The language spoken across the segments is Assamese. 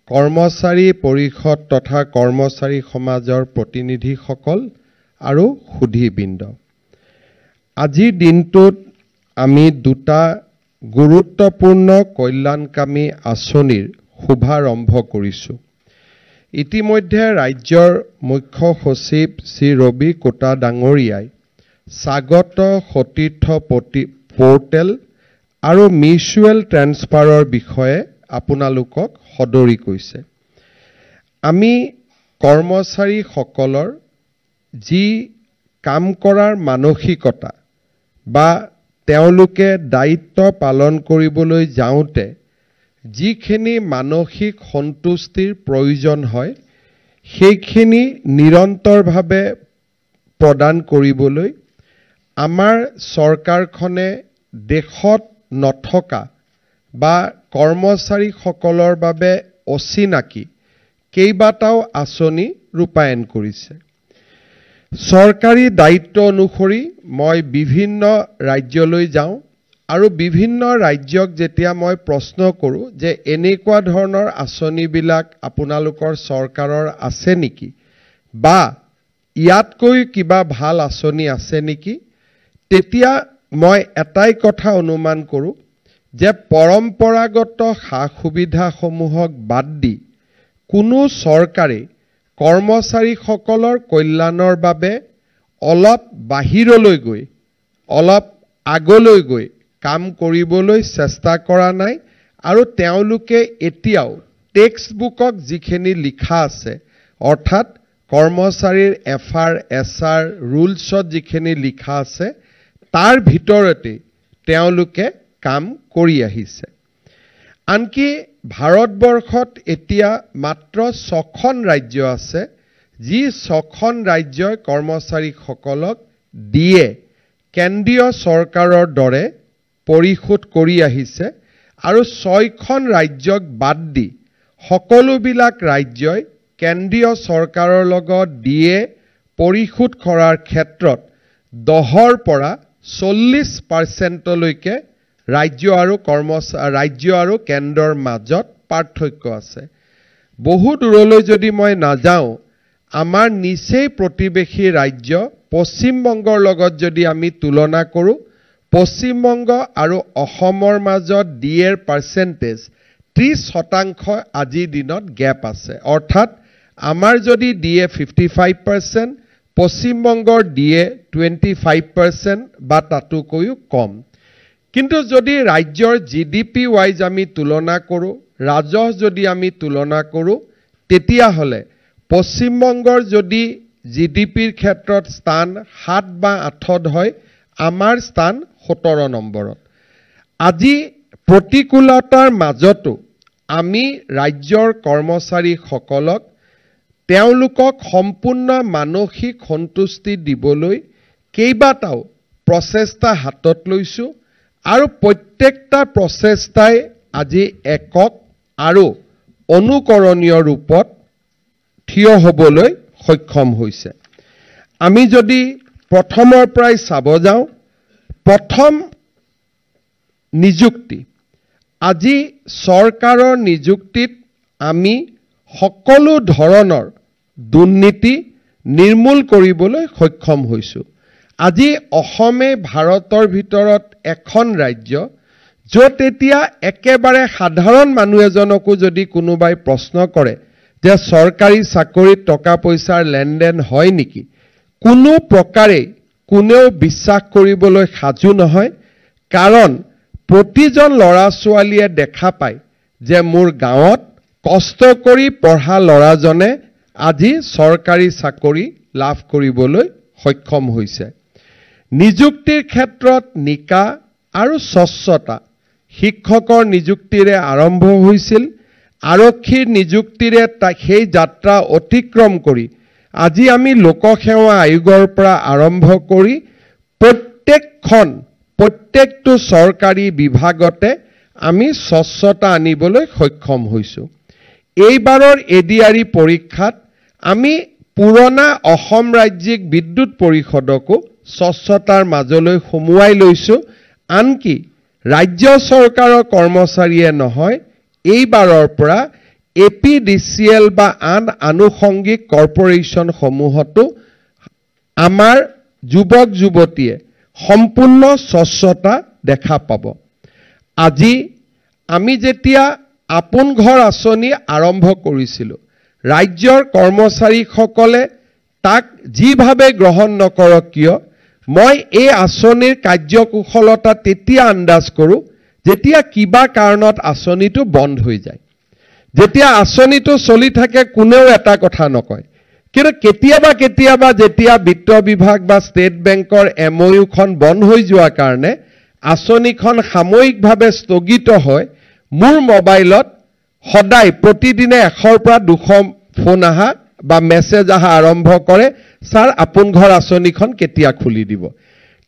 কৰ্মচাৰী পৰিষদ তথা কৰ্মচাৰী সমাজৰ প্ৰতিনিধিসকল আৰু সুধীবৃন্দ, আজিৰ দিনটোত আমি দুটা গুৰুত্বপূৰ্ণ কল্যাণকামী আঁচনিৰ শুভাৰম্ভ কৰিছোঁ। ইতিমধ্যে ৰাজ্যৰ মুখ্য সচিব শ্ৰী ৰবি কোটা ডাঙৰীয়াই স্বাগত সতীৰ্থ পোৰ্টেল আৰু মিউচুৱেল ট্ৰেন্সফাৰৰ বিষয়ে আপোনালোকক সদৰি কৈছে। আমি কৰ্মচাৰীসকলৰ যি কাম কৰাৰ মানসিকতা বা তেওঁলোকে দায়িত্ব পালন কৰিবলৈ যাওঁতে যিখিনি মানসিক সন্তুষ্টিৰ প্ৰয়োজন হয় সেইখিনি নিৰন্তৰভাৱে প্ৰদান কৰিবলৈ আমাৰ চৰকাৰখনে দেশত নথকা বা কৰ্মচাৰীসকলৰ বাবে অচিনাকি কেইবাটাও আঁচনি ৰূপায়ণ কৰিছে। চৰকাৰী দায়িত্ব অনুসৰি মই বিভিন্ন ৰাজ্যলৈ যাওঁ আৰু বিভিন্ন ৰাজ্যক যেতিয়া মই প্ৰশ্ন কৰোঁ যে এনেকুৱা ধৰণৰ আঁচনিবিলাক আপোনালোকৰ চৰকাৰৰ আছে নেকি বা ইয়াতকৈ কিবা ভাল আঁচনি আছে নেকি, তেতিয়া মই এটাই কথা অনুমান কৰোঁ যে পৰম্পৰাগত সা সুবিধাসমূহক বাদ দি কোনো চৰকাৰে কৰ্মচাৰীসকলৰ কল্যাণৰ বাবে অলপ বাহিৰলৈ গৈ অলপ আগলৈ গৈ কাম কৰিবলৈ চেষ্টা কৰা নাই আৰু তেওঁলোকে এতিয়াও টেক্সট বুকক যিখিনি লিখা আছে অৰ্থাৎ কৰ্মচাৰীৰ এফআৰ এছআৰ ৰুলছত যিখিনি লিখা আছে তাৰ ভিতৰতে তেওঁলোকে কাম কৰি আহিছে। আনকি ভাৰতবৰ্ষত এতিয়া মাত্ৰ 6খন ৰাজ্য আছে যি 6খন ৰাজ্যই কৰ্মচাৰীসকলক দিয়ে কেন্দ্ৰীয় চৰকাৰৰ দৰে পৰিশোধ কৰি আহিছে আৰু 6খন ৰাজ্যক বাদ দি সকলোবিলাক ৰাজ্যই কেন্দ্ৰীয় চৰকাৰৰ লগত দিয়ে পৰিশোধ কৰাৰ ক্ষেত্ৰত 10ৰ পৰা 40%লৈকে ৰাজ্য আৰু কেন্দ্ৰৰ মাজত পাৰ্থক্য আছে। বহু দূৰলৈ যদি মই নাযাওঁ, আমাৰ নিচেই প্ৰতিবেশী ৰাজ্য পশ্চিমবংগৰ লগত যদি আমি তুলনা কৰোঁ, পশ্চিমবংগ আৰু অসমৰ মাজত ডিএৰ পাৰ্চেণ্টেজ 30% আজিৰ দিনত গেপ আছে। অৰ্থাৎ আমাৰ যদি ডিএ 55%, পশ্চিমবংগৰ ডিএ 25% বা তাতোকৈও কম। কিন্তু যদি ৰাজ্যৰ জিডিপি ৱাইজ আমি তুলনা কৰোঁ, ৰাজহ যদি আমি তুলনা কৰোঁ, তেতিয়াহ'লে পশ্চিমবংগৰ যদি জিডিপিৰ ক্ষেত্ৰত স্থান 7 বা 8 হয়, আমাৰ স্থান 17 নম্বৰত। আজি প্ৰতিকূলতাৰ মাজতো আমি ৰাজ্যৰ কৰ্মচাৰীসকলক তেওঁলোকক সম্পূৰ্ণ মানসিক সন্তুষ্টি দিবলৈ কেইবাটাও প্ৰচেষ্টা হাতত লৈছোঁ আৰু প্ৰত্যেকটা প্ৰচেষ্টাই আজি একক আৰু অনুকৰণীয় ৰূপত থিয় হ'বলৈ সক্ষম হৈছে। আমি যদি প্ৰথমৰ পৰাই চাব যাওঁ, প্ৰথম নিযুক্তি, আজি চৰকাৰৰ নিযুক্তিত আমি সকলো ধৰণৰ দুৰ্নীতি নিৰ্মূল কৰিবলৈ সক্ষম হৈছোঁ। আজি অসমে ভাৰতৰ ভিতৰত এখন ৰাজ্য য'ত এতিয়া একেবাৰে সাধাৰণ মানুহ এজনকো যদি কোনোবাই প্ৰশ্ন কৰে যে চৰকাৰী চাকৰিত টকা পইচাৰ লেনদেন হয় নেকি, কোনো প্ৰকাৰে কোনেও বিশ্বাস কৰিবলৈ সাজু নহয়। কাৰণ প্ৰতিজন ল'ৰা ছোৱালীয়ে দেখা পায় যে মোৰ গাঁৱত কষ্ট কৰি পঢ়া ল'ৰাজনে আজি চৰকাৰী চাকৰি লাভ কৰিবলৈ সক্ষম হৈছে। নিযুক্তিৰ ক্ষেত্ৰত নিকা আৰু স্বচ্ছতা, শিক্ষকৰ নিযুক্তিৰে আৰম্ভ হৈছিল, আৰক্ষীৰ নিযুক্তিৰে সেই যাত্ৰা অতিক্ৰম কৰি আজি আমি লোকসেৱা আয়োগৰ পৰা আৰম্ভ কৰি প্ৰত্যেকটো চৰকাৰী বিভাগতে আমি স্বচ্ছতা আনিবলৈ সক্ষম হৈছোঁ। এইবাৰৰ এডিআৰই পৰীক্ষাত আমি পুৰণা অসম ৰাজ্যিক বিদ্যুৎ পৰিষদকো স্বচ্ছতাৰ মাজলৈ সোমোৱাই লৈছোঁ। আনকি ৰাজ্য চৰকাৰৰ কৰ্মচাৰীয়ে নহয়, এইবাৰৰ পৰা APDCL বা আন আনুষংগিক কৰ্পোৰেশ্যনসমূহতো আমাৰ যুৱক যুৱতীয়ে সম্পূৰ্ণ স্বচ্ছতা দেখা পাব। আজি আমি যেতিয়া আপোন ঘৰ আঁচনি আৰম্ভ কৰিছিলোঁ, ৰাজ্যৰ কৰ্মচাৰীসকলে তাক যিভাৱে গ্ৰহণ নকৰক কিয়, মই এই আঁচনিৰ কাৰ্যকুশলতা তেতিয়া আন্দাজ কৰোঁ যেতিয়া কিবা কাৰণত আঁচনিটো বন্ধ হৈ যায়। যেতিয়া আঁচনিটো চলি থাকে কোনেও এটা কথা নকয়, কিন্তু কেতিয়াবা যেতিয়া বিত্ত বিভাগ বা ষ্টেট বেংকৰ MOUখন বন্ধ হৈ যোৱাৰ কাৰণে আঁচনিখন সাময়িকভাৱে স্থগিত হয়, মোৰ মোবাইলত সদায় প্ৰতিদিনে 100ৰ পৰা 200 ফোন আহা বা মেছেজ আহা আৰম্ভ কৰে, ছাৰ আপোন ঘৰ আঁচনিখন কেতিয়া খুলি দিব।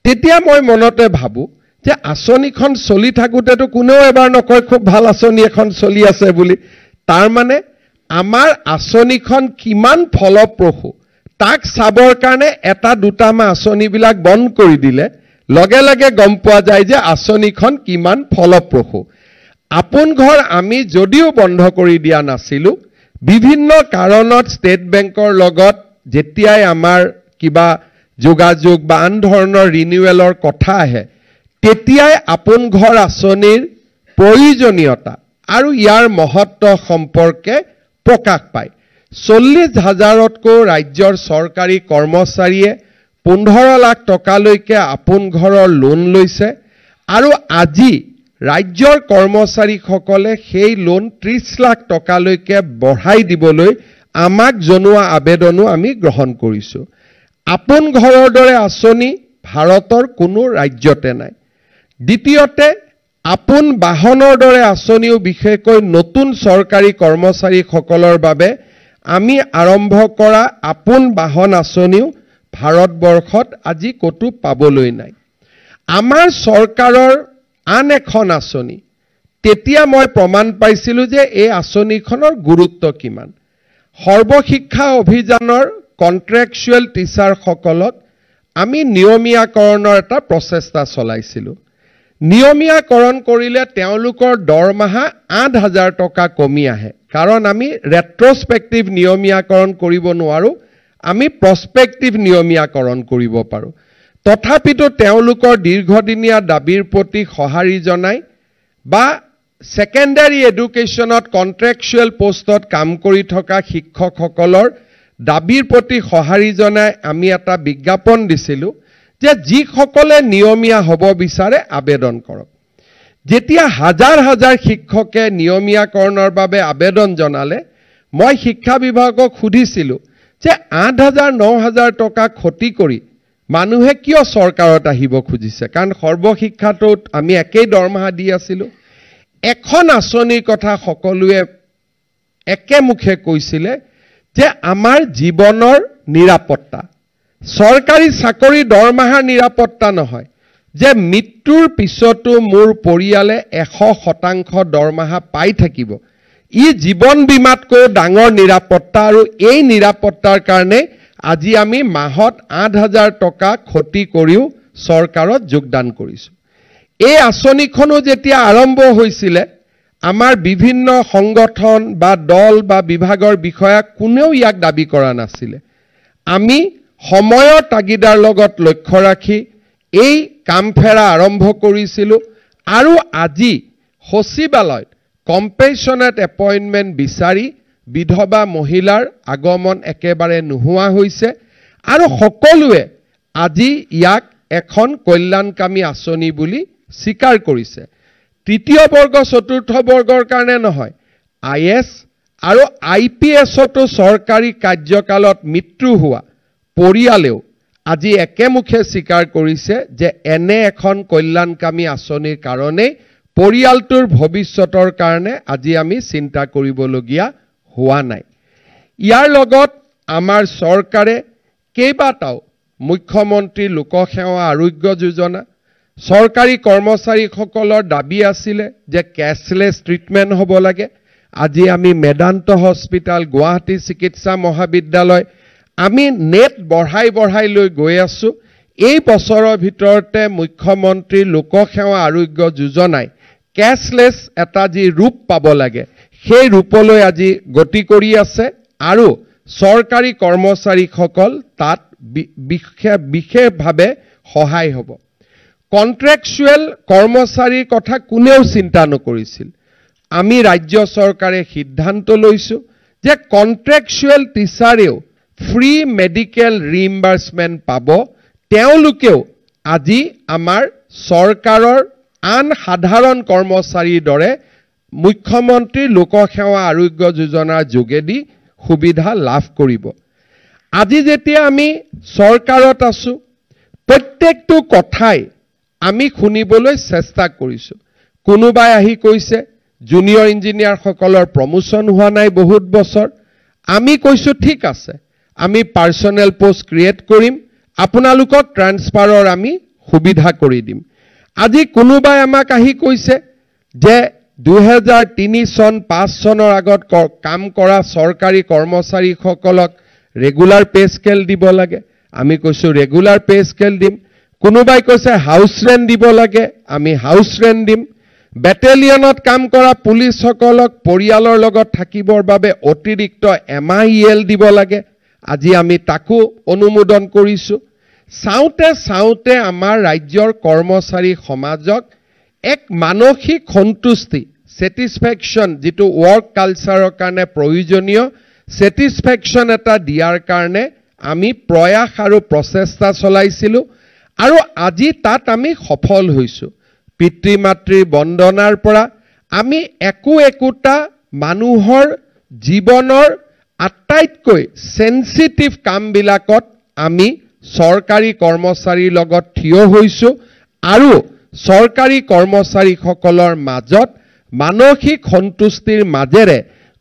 তেতিয়া মই মনতে ভাবোঁ যে আঁচনিখন চলি থাকোঁতেতো কোনেও এবাৰ নকয় খুব ভাল আঁচনি এখন চলি আছে বুলি। তাৰ মানে আমাৰ আঁচনিখন কিমান ফলপ্ৰসূ তাক চাবৰ কাৰণে এটা দুটামান আঁচনিবিলাক বন্ধ কৰি দিলে লগে লগে গম পোৱা যায় যে আঁচনিখন কিমান ফলপ্ৰসূ। আপোন ঘৰ আমি যদিও বন্ধ কৰি দিয়া নাছিলোঁ, বিভিন্ন কাৰণত ষ্টেট বেংকৰ লগত যেতিয়াই আমাৰ কিবা যোগাযোগ বা আন ধৰণৰ ৰিনিউৱেলৰ কথা আহে, তেতিয়াই আপোন ঘৰ আঁচনিৰ প্ৰয়োজনীয়তা আৰু ইয়াৰ মহত্ব সম্পৰ্কে প্ৰকাশ পায়। 40,000তকৈ ৰাজ্যৰ চৰকাৰী কৰ্মচাৰীয়ে 15 লাখ টকালৈকে আপোন ঘৰৰ লোন লৈছে আৰু আজি ৰাজ্যৰ কৰ্মচাৰীসকলে সেই লোন 30 লাখ টকালৈকে বঢ়াই দিবলৈ আমাক জনোৱা আবেদনো আমি গ্ৰহণ কৰিছোঁ। আপোন ঘৰৰ দৰে আঁচনি ভাৰতৰ কোনো ৰাজ্যতে নাই। দ্বিতীয়তে, আপোন বাহনৰ দৰে আঁচনিও বিশেষকৈ নতুন চৰকাৰী কৰ্মচাৰীসকলৰ বাবে আমি আৰম্ভ কৰা আপোন বাহন আঁচনিও ভাৰতবৰ্ষত আজি ক'তো পাবলৈ নাই। আমাৰ চৰকাৰৰ আন এখন আঁচনি, তেতিয়া মই প্ৰমাণ পাইছিলোঁ যে এই আঁচনিখনৰ গুৰুত্ব কিমান। সৰ্বশিক্ষা অভিযানৰ কণ্ট্ৰেকচুৱেল টিচাৰসকলক আমি নিয়মীয়াকৰণৰ এটা প্ৰচেষ্টা চলাইছিলোঁ। নিয়মীয়াকৰণ কৰিলে তেওঁলোকৰ দৰমহা 8,000 টকা কমি আহে, কাৰণ আমি ৰেট্ৰস্পেক্টিভ নিয়মীয়াকৰণ কৰিব নোৱাৰোঁ, আমি প্ৰস্পেক্টিভ নিয়মীয়াকৰণ কৰিব পাৰোঁ। তথাপিতো তেওঁলোকৰ দীৰ্ঘদিনীয়া দাবীৰ প্ৰতি সঁহাৰি জনাই বা ছেকেণ্ডাৰী এডুকেশ্যনত কণ্ট্ৰেকচুৱেল পোষ্টত কাম কৰি থকা শিক্ষকসকলৰ দাবীৰ প্ৰতি সঁহাৰি জনাই আমি এটা বিজ্ঞাপন দিছিলোঁ যে যিসকলে নিয়মীয়া হ'ব বিচাৰে আবেদন কৰক। যেতিয়া হাজাৰ হাজাৰ শিক্ষকে নিয়মীয়াকৰণৰ বাবে আবেদন জনালে, মই শিক্ষা বিভাগক সুধিছিলোঁ যে 8,000-9,000 টকা ক্ষতি কৰি মানুহে কিয় চৰকাৰত আহিব খুজিছে, কাৰণ সৰ্বশিক্ষাটোত আমি একেই দৰমহা দি আছিলোঁ। এখন আঁচনিৰ কথা সকলোৱে একেমুখে কৈছিলে যে আমাৰ জীৱনৰ নিৰাপত্তা, চৰকাৰী চাকৰি দৰমহাৰ নিৰাপত্তা নহয়, যে মৃত্যুৰ পিছতো মোৰ পৰিয়ালে 100% দৰমহা পাই থাকিব, ই জীৱন বীমাতকৈ ডাঙৰ নিৰাপত্তা। আৰু এই নিৰাপত্তাৰ কাৰণে আজি আমি মাহত 8,000 টকা ক্ষতি কৰিও চৰকাৰত যোগদান কৰিছোঁ। এই আঁচনিখনো যেতিয়া আৰম্ভ হৈছিলে, আমাৰ বিভিন্ন সংগঠন বা দল বা বিভাগৰ বিষয়া কোনেও ইয়াক দাবী কৰা নাছিলে। আমি সময়ৰ তাগিদাৰ লগত লক্ষ্য ৰাখি এই কামফেৰা আৰম্ভ কৰিছিলোঁ আৰু আজি সচিবালয়ত কম্পেশ্যনেট এপইণ্টমেণ্ট বিচাৰি বিধৱা মহিলাৰ আগমন একেবাৰে নোহোৱা হৈছে আৰু সকলোৱে আজি ইয়াক এখন কল্যাণকামী আঁচনি বুলি স্বীকাৰ কৰিছে। তৃতীয় বৰ্গ চতুৰ্থ বৰ্গৰ কাৰণে নহয়, IS আৰু IPSতো চৰকাৰী কাৰ্যকালত মৃত্যু হোৱা পৰিয়ালেও আজি একেমুখে স্বীকাৰ কৰিছে যে এনে এখন কল্যাণকামী আঁচনিৰ কাৰণেই পৰিয়ালটোৰ ভৱিষ্যতৰ কাৰণে আজি আমি চিন্তা কৰিবলগীয়া হোৱা নাই। ইয়াৰ লগত আমাৰ চৰকাৰে কেইবাটাও মুখ্যমন্ত্ৰী লোকসেৱা আৰোগ্য যোজনা, চৰকাৰী কৰ্মচাৰীসকলৰ দাবী আছিলে যে কেছলেছ ট্ৰিটমেণ্ট হ'ব লাগে। আজি আমি মেদান্ত হস্পিটেল, গুৱাহাটী চিকিৎসা মহাবিদ্যালয় আমি নেট বঢ়াই লৈ গৈ আছোঁ। এই বছৰৰ ভিতৰতে মুখ্যমন্ত্ৰী লোকসেৱা আৰোগ্য যোজনাই কেছলেছ এটা যি ৰূপ পাব লাগে, সেই ৰূপলৈ আজি গতি কৰি আছে আৰু চৰকাৰী কৰ্মচাৰীসকল তাত বিশেষভাৱে সহায় হ'ব কন্ট্ৰেকচুৱেল কৰ্মচাৰীৰ কথা কোনেও চিন্তা নকৰিছিল আমি ৰাজ্য চৰকাৰে সিদ্ধান্ত লৈছো যে কন্ট্ৰেকচুৱেল টিচাৰেও ফ্ৰী মেডিকেল ৰিইম্বাৰ্সমেন্ট পাব তেওঁলোকেও আজি আমাৰ চৰকাৰৰ আন সাধাৰণ কৰ্মচাৰীৰ দৰে মুখ্যমন্ত্ৰী লোকসেৱা আৰোগ্য যোজনাৰ যোগেদি সুবিধা লাভ কৰিব আজি যেতিয়া আমি চৰকাৰত আছো প্ৰত্যেকটো কথাই আমি শুনিবলৈ চেষ্টা কৰিছো কোনোবাই আহি কৈছে জুনিয়ৰ ইঞ্জিনিয়াৰ সকলৰ প্ৰমোশন হোৱা নাই বহুত বছৰ আমি কৈছো ঠিক আছে আমি পাৰ্সোনেল পোষ্ট ক্ৰিয়েট কৰিম আপোনালোকক ট্ৰান্সফাৰৰ আমি সুবিধা কৰি দিম আজি কোনোবাই আমাক আহি কৈছে যে 2003 চন 5 চনৰ আগত কাম কৰা চৰকাৰী কৰ্মচাৰীসকলক ৰেগুলাৰ পে স্কেল দিব লাগে আমি কৈছো ৰেগুলাৰ পে স্কেল দিম কোনোবাই কৈছে হাউস ৰেন্ট দিব লাগে আমি হাউস ৰেন্ট দিম বেটেলিয়নত কাম কৰা পুলিচসকলক পৰিয়ালৰ লগত থাকিবৰ বাবে অতিৰিক্ত MIL দিব লাগে আজি আমি তাকো অনুমোদন কৰিছো চাওঁতে আমাৰ ৰাজ্যৰ কৰ্মচাৰী সমাজক এক মানসিক সন্তুষ্টি স্যাটিসফ্যাকশন যেটো ওয়াৰ্ক কালচাৰৰ কাৰণে প্ৰয়োজনীয় স্যাটিসফ্যাকশন এটা দিয়াৰ কাৰণে আমি প্ৰয়াস আৰু প্ৰচেষ্টা চলাইছিলো আৰু আজি তাত আমি সফল হৈছো পিতৃ মাতৃৰ বন্দনাৰ পৰা আমি একোটা মানুহৰ জীৱনৰ আটাইতকৈ সেনসিটিভ কামবিলাকত আমি চৰকাৰী কৰ্মচাৰীৰ লগত থিয় হৈছো আৰু চৰকাৰী কৰ্মচাৰীসকলৰ মাজত মানসিক সন্তুষ্টিৰ মাজেৰে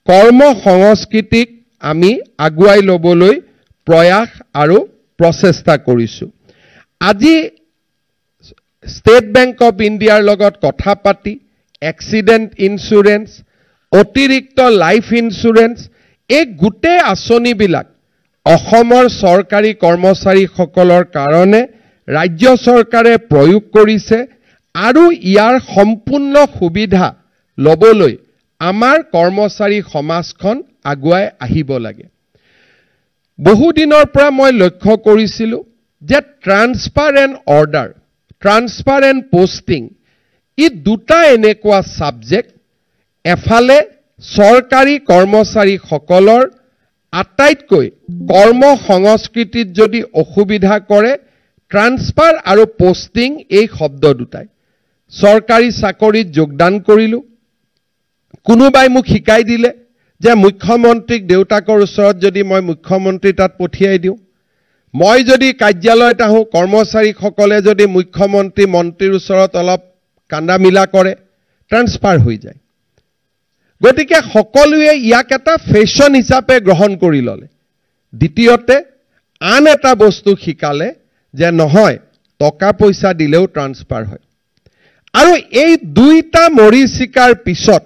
কৰ্ম সংস্কৃতিক আমি আগুৱাই লবলৈ প্ৰয়াস আৰু প্ৰচেষ্টা কৰিছো আজি ষ্টেট বেংক অফ ইণ্ডিয়াৰ লগত কথা পাতি এক্সিডেন্ট ইন্সুৰেন্স অতিৰিক্ত লাইফ ইন্সুৰেন্স এই গুটে আঁচনিবিলাক অসমৰ চৰকাৰী কৰ্মচাৰীসকলৰ কাৰণে ৰাজ্য চৰকাৰে প্ৰয়োগ কৰিছে আৰু ইয়াৰ সম্পূৰ্ণ সুবিধা লবলৈ আমাৰ কৰ্মচাৰী সমাজখন আগুৱাই আহিব লাগে বহু দিনৰ পৰা মই লক্ষ্য কৰিছিলো যে transfer and order transfer and posting ই দুটা এনেকুৱা সাবজেক্ট এফালে চৰকাৰী কৰ্মচাৰীসকলৰ আটাইতকৈ কৰ্ম সংস্কৃতিত যদি অসুবিধা কৰে ট্ৰান্সফাৰ আৰু পোষ্টিং এই শব্দ দুটাই চৰকাৰী চাকৰিত যোগদান কৰিলো কোনোবাই মোক শিকাই দিলে যে মুখ্যমন্ত্ৰীক দেউতাকৰ ওচৰত যদি মই মুখ্যমন্ত্ৰী তাত পঠিয়াই দিওঁ মই যদি কাৰ্যালয়ত আহো কৰ্মচাৰীসকলে যদি মুখ্যমন্ত্ৰী মন্ত্ৰীৰ ওচৰত অলপ কান্দামিলা কৰে ট্ৰান্সফাৰ হৈ যায় গতিকে সকলোৱে ইয়াক এটা ফেশন হিচাপে গ্ৰহণ কৰি ললে দ্বিতীয়তে আন এটা বস্তু শিকালে যে নহয় টকা পইচা দিলেও ট্ৰান্সফাৰ হয় আৰু এই দুইটা মৰিচিকাৰ পিছত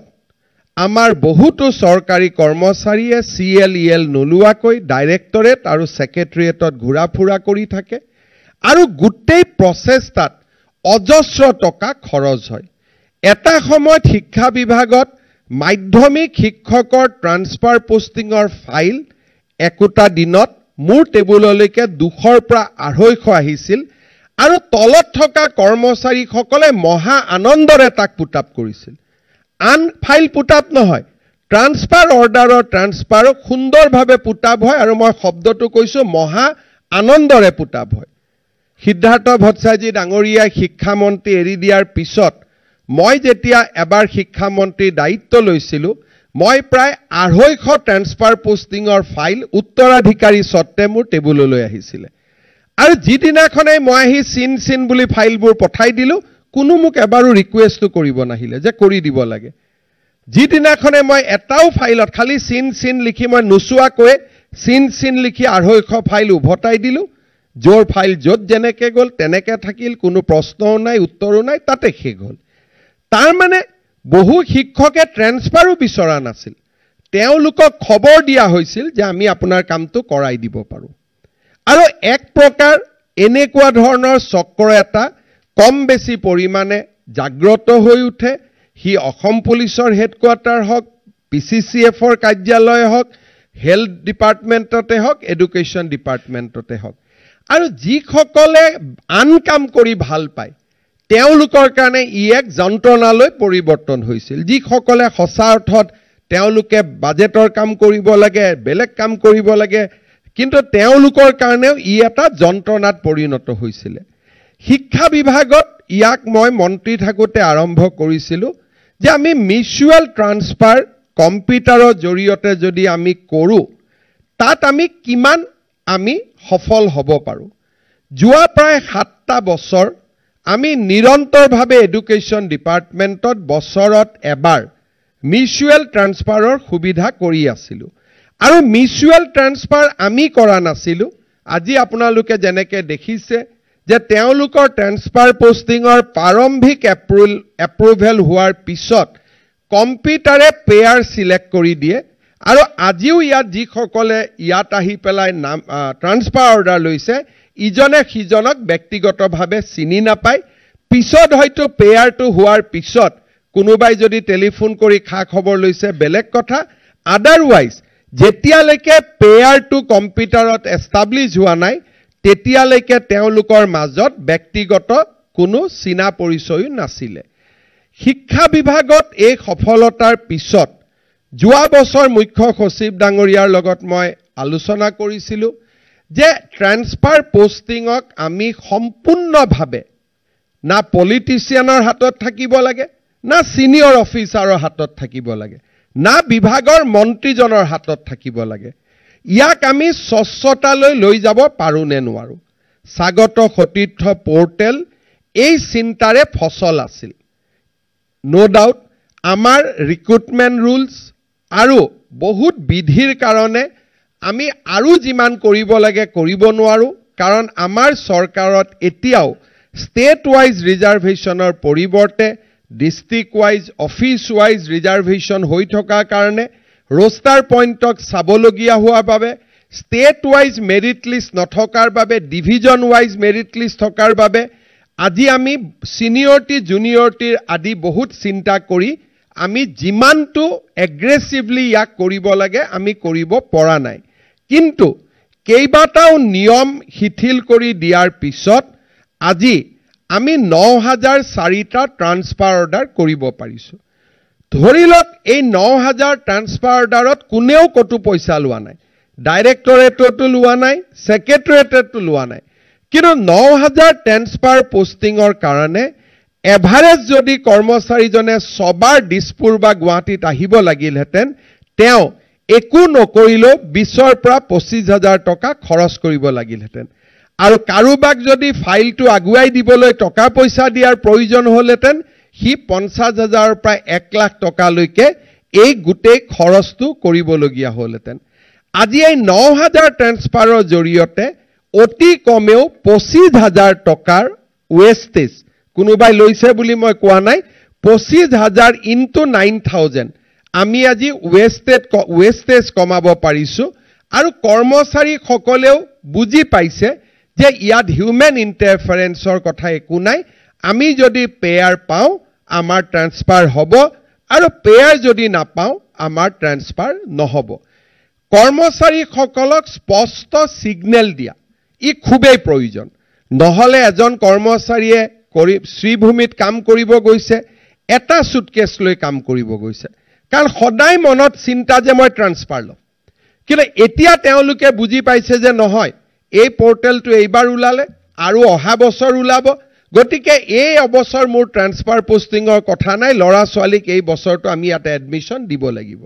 আমাৰ বহুতো চৰকাৰী কৰ্মচাৰীয়ে CLEL নোলোৱাকৈ ডাইৰেক্টৰেট আৰু সেক্ৰেটাৰিয়েটত ঘূৰা ফুৰা কৰি থাকে আৰু গোটেই প্ৰচেষ্টাত অজস্ৰ টকা খৰচ হয় এটা সময়ত শিক্ষা বিভাগত মাধ্যমিক শিক্ষকৰ ট্ৰান্সফাৰ পোষ্টিংৰ ফাইল একোটা দিনত মোৰ টেবুললৈকে 200 পৰা 250 আহিছিল আৰু তলত থকা কৰ্মচাৰীসকলে মহা আনন্দৰে তাক পুটআপ কৰিছিল আন ফাইল পুটআপ নহয় ট্ৰান্সফাৰ অৰ্ডাৰৰ ট্ৰান্সফাৰ সুন্দৰভাৱে পুটআপ হয় আৰু মই শব্দটো কৈছো মহা আনন্দৰে পুটআপ হয় সিদ্ধাৰ্থ ভট্টাচাৰ্য ডাঙৰীয়াই শিক্ষা মন্ত্ৰী এৰি দিয়াৰ পিছত মই যেতিয়া এবাৰ শিক্ষা মন্ত্ৰীৰ দায়িত্ব লৈছিলো মই প্ৰায় 250 ট্ৰান্সফাৰ পোষ্টিংৰ ফাইল উত্তৰাধিকাৰী সত্তে মোৰ টেবুললৈ আহিছিল আৰু যিদিনাখনে মই আহি চিন বুলি ফাইলবোৰ পঠাই দিলো কোনো মোক এবাৰো ৰিকুৱেষ্ট কৰিব নাহিলে যে কৰি দিব লাগে যিদিনাখনে মই এটাও ফাইলত খালি চিন লিখি মই নুচুৱাকৈ চিন লিখি 250 ফাইল উভতাই দিলো জোৰ ফাইল যত যেনেকে গল তেনেকে থাকিল কোনো প্ৰশ্নও নাই উত্তৰো নাই তাতে শেষ হল তাৰ মানে বহু শিক্ষকে ট্ৰান্সফাৰো বিচৰা নাছিল তেওঁলোকক খবৰ দিয়া হৈছিল যে আমি আপোনাৰ কামটো কৰাই দিব পাৰো আৰু এক প্ৰকাৰ এনেকুৱা ধৰণৰ চক্ৰ এটা কম বেছি পৰিমাণে জাগ্ৰত হৈ উঠে হি অসম পুলিচৰ হেডকোৱাৰ্টাৰ হক PCCFৰ কাৰ্যালয় হওক, হেলথ ডিপাৰ্টমেণ্টতে হওক, এডুকেশ্যন ডিপাৰ্টমেণ্টতে হওক। আৰু যিসকলে আন কাম কৰি ভাল পায় তেওঁলোকৰ কাৰণে ই এক যন্ত্ৰণালৈ পৰিৱৰ্তন হৈছিল। যিসকলে সঁচা অৰ্থত তেওঁলোকে বাজেটৰ কাম কৰিব লাগে, বেলেগ কাম কৰিব লাগে, কিন্তু তেওঁলোকৰ কাৰণেও ই এটা যন্ত্ৰণাত পৰিণত হৈছিলে। শিক্ষা বিভাগত ইয়াক মই মন্ত্ৰী থাকোঁতে আৰম্ভ কৰিছিলোঁ যে আমি মিউচুৱেল ট্ৰান্সফাৰ কম্পিউটাৰৰ জৰিয়তে যদি আমি কৰোঁ তাত আমি কিমান আমি সফল হ'ব পাৰোঁ। যোৱা প্ৰায় 7টা বছৰ আমি নিৰন্তৰভাৱে এডুকেশ্যন ডিপাৰ্টমেণ্টত বছৰত এবাৰ মিউচুৱেল ট্ৰান্সফাৰৰ সুবিধা কৰি আছিলোঁ। আৰু মিউচুৱেল ট্ৰান্সফাৰ আমি কৰা নাছিলোঁ। আজি আপোনালোকে যেনেকৈ দেখিছে যে তেওঁলোকৰ ট্ৰান্সফাৰ পোষ্টিঙৰ প্ৰাৰম্ভিক এপ্ৰুভেল হোৱাৰ পিছত কম্পিউটাৰে পেয়াৰ চিলেক্ট কৰি দিয়ে। আৰু আজিও ইয়াত যিসকলে ইয়াত আহি পেলাই নাম ট্ৰান্সফাৰ অৰ্ডাৰ লৈছে ইজনে সিজনক ব্যক্তিগতভাৱে চিনি নাপায়। পিছত হয়তো পেয়াৰটো হোৱাৰ পিছত কোনোবাই যদি টেলিফোন কৰি খা খবৰ লৈছে বেলেগ কথা। আদাৰৱাইজ যেতিয়ালৈকে পেয়াৰটো কম্পিউটাৰত এষ্টাব্লিছ হোৱা নাই তেতিয়ালৈকে তেওঁলোকৰ মাজত ব্যক্তিগত কোনো চিনা পৰিচয়ো নাছিলে। শিক্ষা বিভাগত এই সফলতাৰ পিছত যোৱা বছৰ মুখ্য সচিব ডাঙৰীয়াৰ লগত মই আলোচনা কৰিছিলোঁ যে ট্ৰান্সফাৰ পোষ্টিঙক আমি সম্পূৰ্ণভাৱে না পলিটিচিয়ানৰ হাতত থাকিব লাগে, না ছিনিয়ৰ অফিচাৰৰ হাতত থাকিব লাগে, না বিভাগৰ মন্ত্ৰীজনৰ হাতত থাকিব লাগে। ইয়াক আমি স্বচ্ছতালৈ লৈ যাব পাৰোঁ নে নোৱাৰোঁ। স্বাগত সতীৰ্থ পৰ্টেল এই চিন্তাৰে ফচল আছিল। নো ডাউট আমাৰ ৰিক্ৰুটমেণ্ট ৰুলছ আৰু বহুত বিধিৰ কাৰণে আমি আৰু যিমান কৰিব লাগে কৰিব নোৱাৰোঁ। কাৰণ আমাৰ চৰকাৰত এতিয়াও ষ্টেট ৱাইজ ৰিজাৰ্ভেশ্যনৰ পৰিৱৰ্তে district wise office wise reservation হৈ থকাৰ কাৰণে ৰোষ্টাৰ পইণ্টক চাবলগীয়া হোৱাৰ বাবে, ষ্টেট ৱাইজ মেৰিট লিষ্ট নথকাৰ বাবে, ডিভিজন ৱাইজ মেৰিট লিষ্ট থকাৰ বাবে আজি আমি ছিনিয়ৰিটি জুনিয়ৰিটিৰ আদি বহুত চিন্তা কৰি আমি যিমানটো এগ্ৰেছিভলি ইয়াক কৰিব লাগে আমি কৰিব পৰা নাই। কিন্তু কেইবাটাও নিয়ম শিথিল কৰি দিয়াৰ পিছত আজি আমি ৯,০০৪টা ট্ৰান্সফাৰ অৰ্ডাৰ কৰিব পাৰিছোঁ। ধৰি লওক এই ৯,০০০ ট্ৰান্সফাৰ অৰ্ডাৰত কোনেও কতো পইচা লোৱা নাই, ডাইৰেক্টৰেটতো লোৱা নাই, ছেক্ৰেটেৰিয়েটতো লোৱা নাই। কিন্তু ৯,০০০ ট্ৰান্সফাৰ পোষ্টিঙৰ কাৰণে এভাৰেজ যদি কৰ্মচাৰীজনে ছবাৰ দিছপুৰ বা গুৱাহাটীত আহিব লাগিলহেঁতেন তেওঁ একো নকৰিলেও ২০ৰ পৰা ২৫,০০০ টকা খৰচ কৰিব লাগিলহেঁতেন। আৰু কাৰোবাক যদি ফাইলটো আগুৱাই দিবলৈ টকা পইচা দিয়াৰ প্ৰয়োজন হ'লহেঁতেন সি ৫০,০০০ৰ পৰা ১,০০,০০০ টকালৈকে এই গোটেই খৰচটো কৰিবলগীয়া হ'লহেঁতেন। আজি এই ৯,০০০ ট্ৰান্সফাৰৰ জৰিয়তে অতি কমেও ২৫,০০০ টকাৰ ৱেষ্টেজ, কোনোবাই লৈছে বুলি মই কোৱা নাই, ২৫,০০০ ইনটু 9,০০০ আমি আজি ৱেষ্টেজ কমাব পাৰিছোঁ। আৰু কৰ্মচাৰীসকলেও বুজি পাইছে যে ইয়াত হিউমেন ইণ্টাৰফাৰেঞ্চৰ কথা একো নাই। আমি যদি পেয়াৰ পাওঁ আমাৰ ট্ৰান্সফাৰ হ'ব, আৰু পেয়াৰ যদি নাপাওঁ আমাৰ ট্ৰান্সফাৰ নহ'ব। কৰ্মচাৰীসকলক স্পষ্ট ছিগনেল দিয়া ই খুবেই প্ৰয়োজন। নহ'লে এজন কৰ্মচাৰীয়ে শ্ৰীভূমিত কাম কৰিব গৈছে, এটা চুটকেছ লৈ কাম কৰিব গৈছে, কাৰণ সদায় মনত চিন্তা যে মই ট্ৰান্সফাৰ ল'ম। কিন্তু এতিয়া তেওঁলোকে বুজি পাইছে যে নহয়, এই পৰ্টেলটো এইবাৰ ওলালে আৰু অহা বছৰ ওলাব, গতিকে এই অবছৰ মোৰ ট্ৰান্সফাৰ পোষ্টিঙৰ কথা নাই, ল'ৰা ছোৱালীক এই বছৰটো আমি ইয়াতে এডমিশ্যন দিব লাগিব।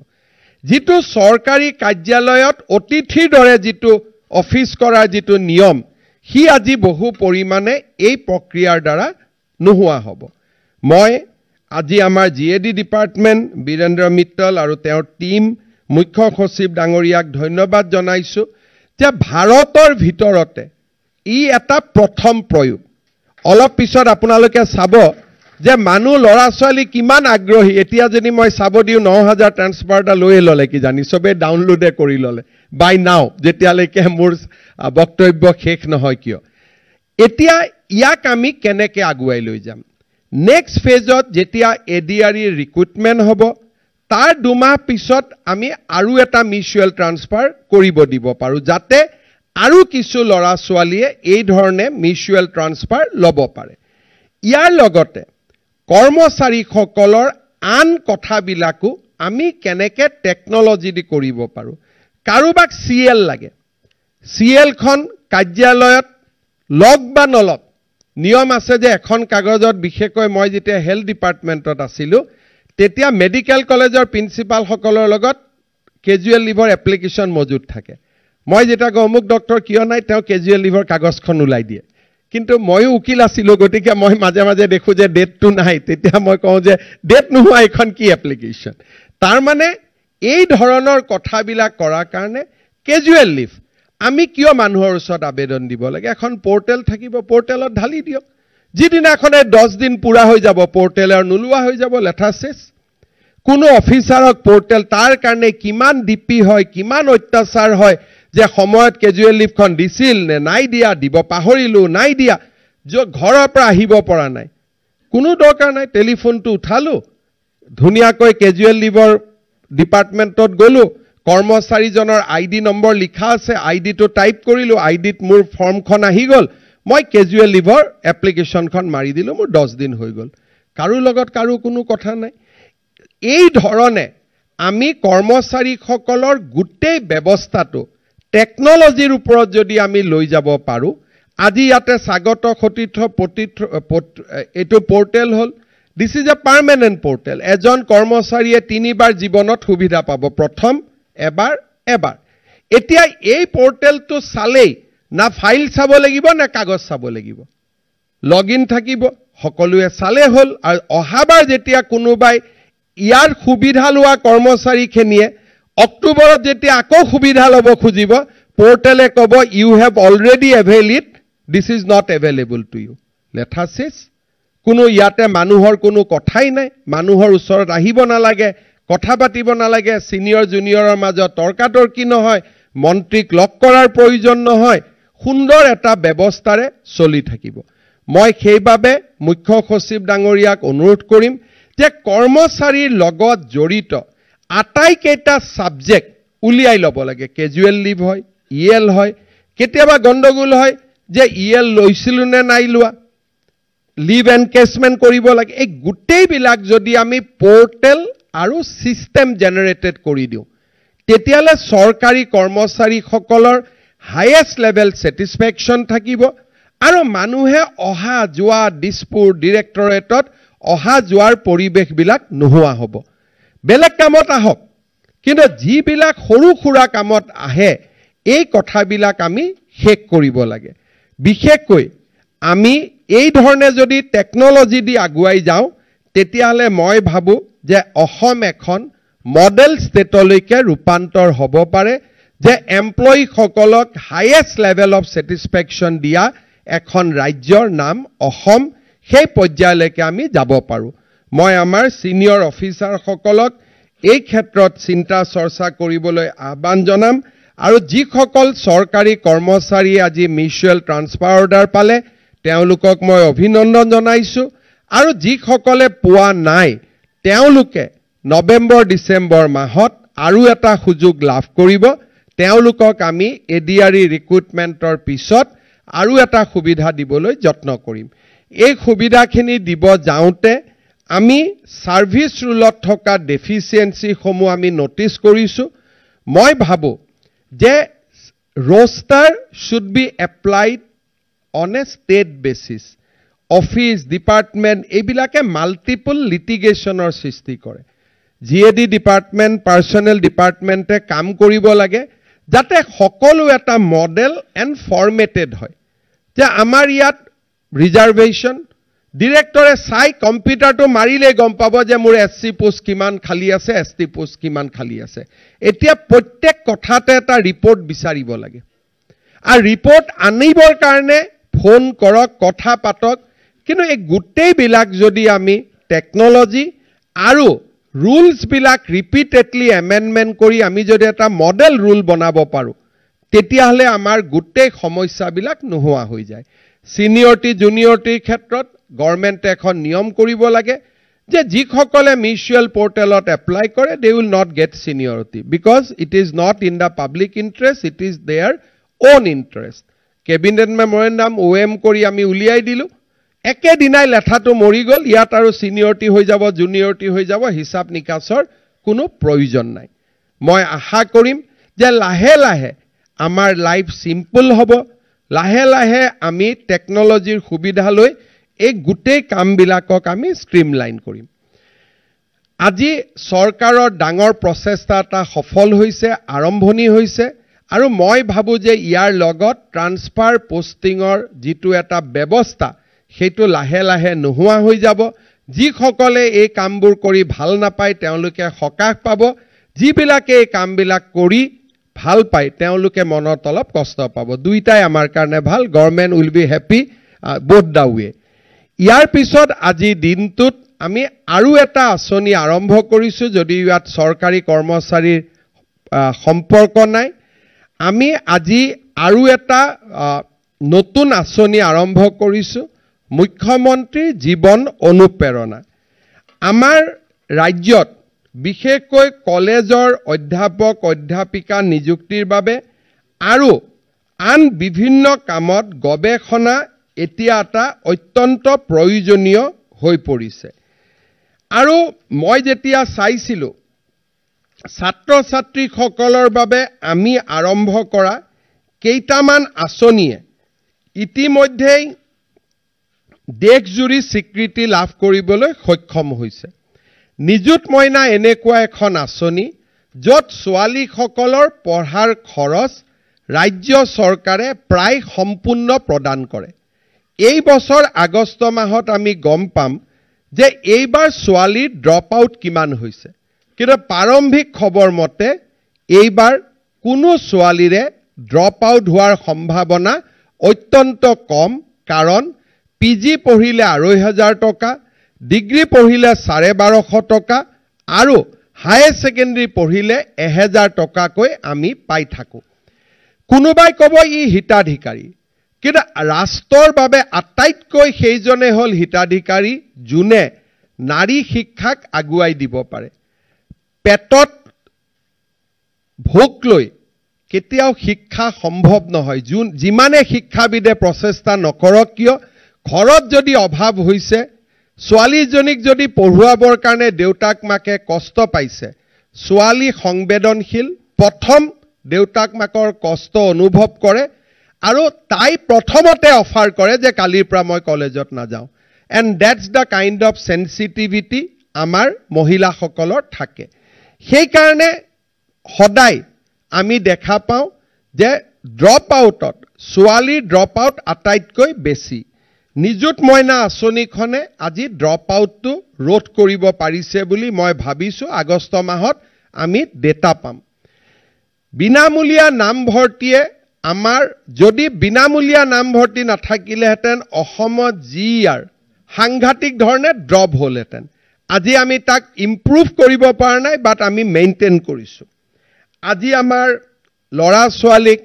যিটো চৰকাৰী কাৰ্যালয়ত অতিথিৰ দৰে যিটো অফিচ কৰাৰ যিটো নিয়ম সি আজি বহু পৰিমাণে এই প্ৰক্ৰিয়াৰ দ্বাৰা নোহোৱা হ'ব। মই আজি আমাৰ GAD ডিপাৰ্টমেণ্ট বীৰেন্দ্ৰ মিত্তল আৰু তেওঁৰ টীম মুখ্য সচিব ডাঙৰীয়াক ধন্যবাদ জনাইছোঁ যে ভাৰতৰ ভিতৰতে ই এটা প্ৰথম প্ৰয়োগ। অলপ পিছত আপোনালোকে চাব যে মানুহ ল'ৰা ছোৱালী কিমান আগ্ৰহী। এতিয়া যদি মই চাব দিওঁ ৯,০০০ ট্ৰান্সফাৰ এটা লৈয়ে ল'লে কিজানি, চবেই ডাউনলোডে কৰি ল'লে বাই নাও, যেতিয়ালৈকে মোৰ বক্তব্য শেষ নহয় কিয়। এতিয়া ইয়াক আমি কেনেকৈ আগুৱাই লৈ যাম? নেক্সট ফেজত যেতিয়া ADRE ৰিক্ৰুটমেণ্ট হ'ব, তাৰ 2 মাহ পিছত আমি আৰু এটা মিউচুৱেল ট্ৰান্সফাৰ কৰিব দিব পাৰো যাতে আৰু কিছু লৰা ছোৱালীয়ে এই ধৰণে মিউচুৱেল ট্ৰান্সফাৰ ল'ব পাৰে ইয়াৰ লগতে কৰ্মচাৰীসকলৰ আন কথাবিলাকো আমি কেনেকে টেকনলজি দি কৰিব পাৰো কাৰোবাক সিএল লাগে সিএল খন কাৰ্যালয়ত লগ বা নলগ নিয়ম আছে যে এখন কাগজত বিশেষকৈ মই যেতিয়া হেলথ ডিপাৰ্টমেণ্টত আছিলো তেতিয়া মেডিকেল কলেজৰ প্ৰিন্সিপাল সকলৰ লগত কেজুৱেল লিভৰ এপ্লিকেশন মজুদ থাকে মই যেতিয়া অমুক ডক্টৰ কিয় নাই তেওঁ কেজুৱেল লিভৰ কাগজখন উলাই দিয়ে কিন্তু ময়ো উকিল আছিলো গতিকে মই মাজে মাজে দেখো যে ডেটটো নাই তেতিয়া মই কওঁ যে ডেট নোহোৱা এখন কি এপ্লিকেশন তাৰ মানে এই ধৰণৰ কথাবিলাক কৰাৰ কাৰণে কেজুৱেল লিভ আমি কিয় মানুহৰ ওচৰত আবেদন দিব লাগে এখন পোৰ্টেল থাকিব পোৰ্টেলত ঢালি দিয়ক যিদিনাখনে 10 দিন পুৰা হৈ যাব পোৰ্টেলৰ নুলুৱা হৈ যাব লেঠা শেষ কোনো অফিচাৰক পোৰ্টেল তাৰ কাৰণে কিমান ডিপি হয় কিমান অত্যাচাৰ হয় যে সময়ত কেজুৱেল লিভখন দিছিল নে নাই দিয়া দিব পাহৰিলো নাই দিয়া যে ঘৰৰ পৰা আহিব পৰা নাই কোনো দৰকাৰ নাই টেলিফোনটো উঠালো ধুনিয়াকৈ কেজুৱেল লিভৰ ডিপাৰ্টমেণ্টত গলো কৰ্মচাৰীজনৰ আইডি নম্বৰ লিখা আছে আইডিটো টাইপ কৰিলো আইডিত মোৰ ফৰ্মখন আহি গল মই কেজুৱেল লিভৰ এপ্লিকেশনখন মাৰি দিলো মোৰ 10 দিন হৈ গল কাৰো লগত কাৰো কোনো কথা নাই এই ধৰণে আমি কৰ্মচাৰীসকলৰ গোটেই ব্যৱস্থাটো টেকনলজিৰ ওপৰত যদি আমি লৈ যাব পাৰো আজি ইয়াতে স্বাগত খতিথ এটো portal hall this is a permanent portal এজন কৰ্মচাৰীয়ে 3 বাৰ জীৱনত সুবিধা পাব প্ৰথম এবাৰ এতিয়া এই পোৰ্টেলটো চালেই না ফাইল চাব লাগিব না কাগজ চাব লাগিব লগইন থাকিব সকলোৱে চালে হল আৰু অহাবাৰ যেতিয়া কোনোবাই ইয়াৰ সুবিধা লোৱা কৰ্মচাৰীখিনিয়ে অক্টোবৰত যেতিয়া আকৌ সুবিধা ল'ব খুজিব পোৰ্টেলে ক'ব you have already avail it this is not available to you লেঠা শেষ কোনো ইয়াতে মানুহৰ কোনো কথাই নাই মানুহৰ ওচৰত আহিব নালাগে কথা পাতিব নালাগে সিনিয়ৰ জুনিয়ৰৰ মাজত তৰ্কাতৰ্কি নহয় মন্ত্ৰীক লগ কৰাৰ প্ৰয়োজন নহয় সুন্দৰ এটা ব্যৱস্থাৰে চলি থাকিব মই সেইভাবে মুখ্য সচিব ডাঙৰীয়াক অনুৰোধ কৰিম যে কৰ্মচাৰীৰ লগত জড়িত আটাইকেইটা সাবজেক্ট উলিয়াই ল'ব লাগে কেজুৱেল লিভ হয় ইএল হয় কেতিয়াবা গণ্ডগোল হয় যে ইএল লৈছিলো নে নাই লোৱা লিভ এনকেছমেন্ট কৰিব লাগে এই গোটেইবিলাক যদি আমি পোৰ্টেল আৰু সিস্টেম জেনাৰেটেড কৰি দিও তেতিয়ালে সৰকাৰী কৰ্মচাৰীসকলৰ হাইয়েষ্ট লেভেল স্যাটিসফ্যাকশন থাকিব আৰু মানুহে অহা যোৱা দিছপুৰ ডিৰেক্টৰেটত অহা যোৱাৰ পৰিবেশবিলাক নোহোৱা হ'ব বেলেগ কামত আহক কিন্তু যিবিলাক সৰু খুৰা কামত আহে এই কথাবিলাক আমি শেষ কৰিব লাগে বিশেষকৈ আমি এই ধৰণে যদি টেকনলজি দি আগুৱাই যাওঁ তেতিয়ালে মই ভাবো যে অসম এখন মডেল ষ্টেটলৈকে ৰূপান্তৰ হ'ব পাৰে যে এমপ্লয়ী সকলক হাইয়েষ্ট লেভেল অফ স্যাটিসফ্যাকশন দিয়া এখন ৰাজ্যৰ নাম অসম সেই পৰ্যায়লৈকে আমি যাব পাৰো মই আমাৰ সিনিয়ৰ অফিচাৰ সকলক এই ক্ষেত্ৰত চিন্তা চৰ্চা কৰিবলৈ আহ্বান জনাম আৰু যিসকল সৰকাৰী কৰ্মচাৰী আজি মিউচুৱেল ট্ৰান্সফাৰ অৰ্ডাৰ পালে তেওঁলোকক মই অভিনন্দন জনাইছো আৰু যিসকলে পোৱা নাই তেওঁলোকে নৱেম্বৰ ডিসেম্বৰ মাহত আৰু এটা সুযোগ লাভ কৰিব তেওঁলোকক আমি এডিআৰই ৰিক্ৰুটমেন্টৰ পিছত আৰু এটা সুবিধা দিবলৈ যত্ন কৰিম এই সুবিধাখিনি দিব যাওঁতে আমি সাৰ্ভিস ৰুলত থকা ডেফিচিয়েন্সি সমূহ আমি নোটিস কৰিছো মই ভাবো যে roster should be applied on a state basis office department এইবিলাকে মাল্টিপল লিটিগেশনৰ সৃষ্টি কৰে জিএডি ডিপাৰ্টমেন্ট পাৰ্সোনেল ডিপাৰ্টমেন্টে কাম কৰিব লাগে যাতে সকলো এটা মডেল এন্ড ফৰমেটেড হয় যে আমাৰ ইয়াত ৰিজাৰ্ভেশন ডিৰেক্টৰে চাই কম্পিউটাৰটো মাৰিলে গম পাব যে মোৰ এসসি পোষ্ট কিমান খালি আছে এসটি পোষ্ট কিমান খালি আছে এতিয়া প্ৰত্যেক কথাতে এটা ৰিপৰ্ট বিচাৰিব লাগে আৰু ৰিপৰ্ট আনিবৰ কাৰণে ফোন কৰক কথা পাতক কিন্তু এই গোটেই বিলাক যদি আমি টেকনলজি আৰু ৰুলস বিলাক ৰিপিটেডলি এমেন্ডমেন্ট কৰি আমি যদি এটা মডেল ৰুল বনাব পাৰো তেতিয়াহলে আমাৰ গোটেই সমস্যাবিলাক নোহোৱা হৈ যায় সিনিয়ৰিটি জুনিয়ৰিটিৰ ক্ষেত্ৰত গভৰ্নমেন্টে এখন নিয়ম কৰিব লাগে যে যিসকলে মিউচুৱেল পৰ্টেলত এপ্লাই কৰে they will not get seniority because it is not in the public interest it is their own interest cabinet memorandum OM কৰি আমি উলিয়াই দিলোঁ একেদিনাই লেঠাটো মৰি গ'ল ইয়াত আৰু চিনিয়ৰিটি হৈ যাব জুনিয়ৰিটি হৈ যাব হিচাপ নিকাচৰ কোনো প্ৰয়োজন নাই মই আশা কৰিম যে লাহে লাহে আমাৰ লাইফ সিম্পল হ'ব লাহে লাহে আমি টেকনলজিৰ সুবিধা লৈ এই গোটেই কামবিলাকক আমি ষ্ট্ৰীমলাইন কৰিম আজি চৰকাৰৰ ডাঙৰ প্ৰচেষ্টা এটা সফল হৈছে আৰম্ভণি হৈছে আৰু মই ভাবো যে ইয়াৰ লগত ট্ৰান্সফাৰ পোষ্টিঙৰ যিটো এটা ব্যৱস্থা সেইটো লাহে লাহে নোহোৱা হৈ যাব যিসকলে এই কামবোৰ কৰি ভাল নাপায় তেওঁলোকে সকাহ পাব যিবিলাকে এই কামবিলাক কৰি ভাল পায় তেওঁলোকে মনত অলপ কষ্ট পাব দুইটাই আমাৰ কাৰণে ভাল government will be happy both the way ইয়াৰ পিছত আজি দিনটোত আমি আৰু এটা আঁচনি আৰম্ভ কৰিছোঁ যদি ইয়াত চৰকাৰী কৰ্মচাৰীৰ সম্পৰ্ক নাই আমি আজি আৰু এটা নতুন আঁচনি আৰম্ভ কৰিছোঁ মুখ্যমন্ত্ৰী জীৱন অনুপ্ৰেৰণা আমাৰ ৰাজ্যত বিশেষকৈ কলেজৰ অধ্যাপক অধ্যাপিকা নিযুক্তিৰ বাবে আৰু আন বিভিন্ন কামত গৱেষণা এতিয়া এটা অত্যন্ত প্ৰয়োজনীয় হৈ পৰিছে আৰু মই যেতিয়া চাইছিলোঁ ছাত্ৰ ছাত্ৰীসকলৰ বাবে আমি আৰম্ভ কৰা কেইটামান আঁচনিয়ে ইতিমধ্যেই দেশজুৰি স্বীকৃতি লাভ কৰিবলৈ সক্ষম হৈছে নিযুত মইনা এনেকুৱা এখন আঁচনি য'ত ছোৱালীসকলৰ পঢ়াৰ খৰচ ৰাজ্য চৰকাৰে প্ৰায় সম্পূৰ্ণ প্ৰদান কৰে এই বছৰ আগষ্ট মাহত আমি গম পাম যে এইবাৰ ছোৱালীৰ ড্ৰপ আউট কিমান হৈছে কিন্তু প্ৰাৰম্ভিক খবৰ মতে এইবাৰ কোনো ছোৱালীৰে ড্ৰপ আউট হোৱাৰ সম্ভাৱনা অত্যন্ত কম কাৰণ পিজি পঢ়িলে ২৫০০ টকা ডিগ্ৰী পঢ়িলে ১২৫০ টকা আৰু হায়াৰ সেকেন্ডাৰী পঢ়িলে ১০০০ টকাকৈ আমি পাই থাকো কোনোবাই ক'ব ই হিতাধিকাৰী কিন্তু ৰাষ্ট্ৰৰ বাবে আটাইতকৈ সেইজনে হ'ল হিতাধিকাৰী যোনে নাৰী শিক্ষাক আগুৱাই দিব পাৰে পেটত ভোক লৈ কেতিয়াও শিক্ষা সম্ভৱ নহয় যিমানে শিক্ষাবিদে প্ৰচেষ্টা নকৰক কিয় ঘৰত যদি অভাৱ হৈছে ছোৱালীজনীক যদি পঢ়ুৱাবৰ কাৰণে দেউতাক মাকে কষ্ট পাইছে ছোৱালী সংবেদনশীল প্ৰথম দেউতাক মাকৰ কষ্ট অনুভৱ কৰে আৰু তাই প্ৰথমতে অফাৰ কৰে যে কালিৰ পৰা মই কলেজত নাযাওঁ and that's the kind of sensitivity আমাৰ মহিলাসকলৰ থাকে সেইকাৰণে সদায় আমি দেখা পাওঁ যে ড্ৰপ আউটত ছোৱালীৰ ড্ৰপ আউট আটাইতকৈ বেছি নিযুত মইনা আঁচনিখনে আজি ড্ৰপ আউটটো ৰোধ কৰিব পাৰিছে বুলি মই ভাবিছোঁ আগষ্ট মাহত আমি ডেটা পাম বিনামূলীয়া নামভৰ্তিয়ে আমাৰ যদি বিনামূলীয়া নামভৰ্তি নাথাকিলেহেঁতেন অসমত জিআৰ সাংঘাতিক ধৰণে ড্ৰপ হ'লহেঁতেন আজি আমি তাক ইম্প্ৰুভ কৰিব পৰা নাই বাট আমি মেইনটেইন কৰিছোঁ আজি আমাৰ ল'ৰা ছোৱালীক